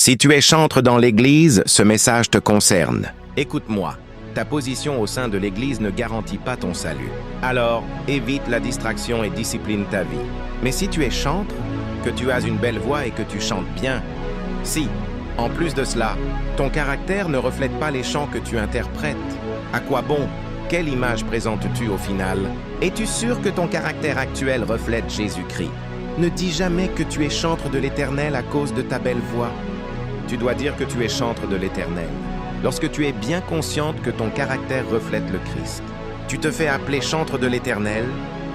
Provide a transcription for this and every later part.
Si tu es chantre dans l'Église, ce message te concerne. Écoute-moi, ta position au sein de l'Église ne garantit pas ton salut. Alors, évite la distraction et discipline ta vie. Mais si tu es chantre, que tu as une belle voix et que tu chantes bien, si, en plus de cela, ton caractère ne reflète pas les chants que tu interprètes, à quoi bon? Quelle image présentes-tu au final? Es-tu sûr que ton caractère actuel reflète Jésus-Christ? Ne dis jamais que tu es chantre de l'Éternel à cause de ta belle voix. Tu dois dire que tu es chantre de l'Éternel lorsque tu es bien consciente que ton caractère reflète le Christ. Tu te fais appeler chantre de l'Éternel,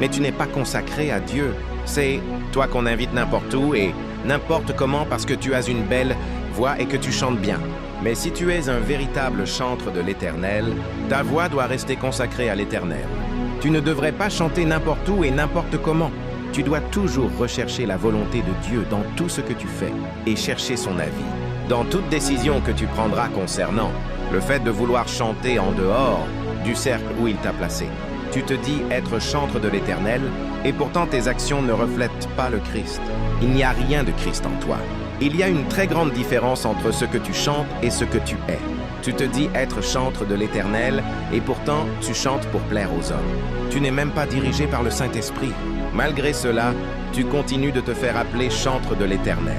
mais tu n'es pas consacré à Dieu. C'est toi qu'on invite n'importe où et n'importe comment parce que tu as une belle voix et que tu chantes bien. Mais si tu es un véritable chantre de l'Éternel, ta voix doit rester consacrée à l'Éternel. Tu ne devrais pas chanter n'importe où et n'importe comment. Tu dois toujours rechercher la volonté de Dieu dans tout ce que tu fais et chercher son avis. Dans toute décision que tu prendras concernant le fait de vouloir chanter en dehors du cercle où il t'a placé, tu te dis être chantre de l'Éternel et pourtant tes actions ne reflètent pas le Christ. Il n'y a rien de Christ en toi. Il y a une très grande différence entre ce que tu chantes et ce que tu es. Tu te dis être chantre de l'Éternel et pourtant tu chantes pour plaire aux hommes. Tu n'es même pas dirigé par le Saint-Esprit. Malgré cela, tu continues de te faire appeler chantre de l'Éternel.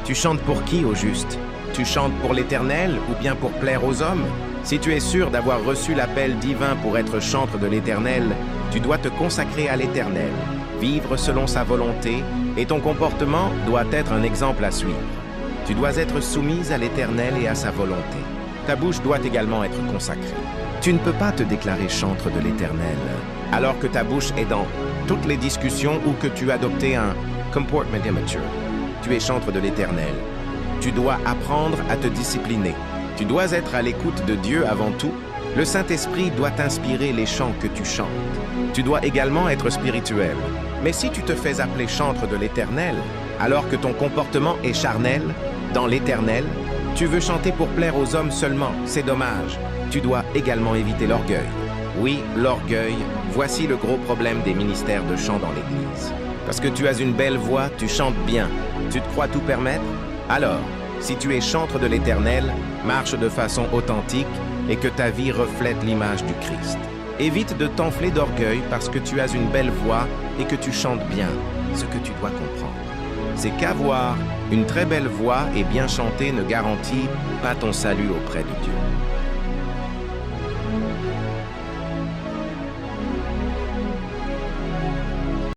Tu chantes pour qui au juste? Tu chantes pour l'Éternel ou bien pour plaire aux hommes? Si tu es sûr d'avoir reçu l'appel divin pour être chantre de l'Éternel, tu dois te consacrer à l'Éternel, vivre selon sa volonté, et ton comportement doit être un exemple à suivre. Tu dois être soumise à l'Éternel et à sa volonté. Ta bouche doit également être consacrée. Tu ne peux pas te déclarer chantre de l'Éternel alors que ta bouche est dans toutes les discussions ou que tu as adopté un comportement immature. Tu es chantre de l'Éternel. Tu dois apprendre à te discipliner. Tu dois être à l'écoute de Dieu avant tout. Le Saint-Esprit doit t'inspirer les chants que tu chantes. Tu dois également être spirituel. Mais si tu te fais appeler chantre de l'Éternel, alors que ton comportement est charnel, dans l'Éternel, tu veux chanter pour plaire aux hommes seulement, c'est dommage. Tu dois également éviter l'orgueil. Oui, l'orgueil, voici le gros problème des ministères de chant dans l'Église. Parce que tu as une belle voix, tu chantes bien. Tu te crois tout permettre? Alors, si tu es chantre de l'Éternel, marche de façon authentique et que ta vie reflète l'image du Christ. Évite de t'enfler d'orgueil parce que tu as une belle voix et que tu chantes bien, ce que tu dois comprendre. C'est qu'avoir une très belle voix et bien chanter ne garantit pas ton salut auprès de Dieu.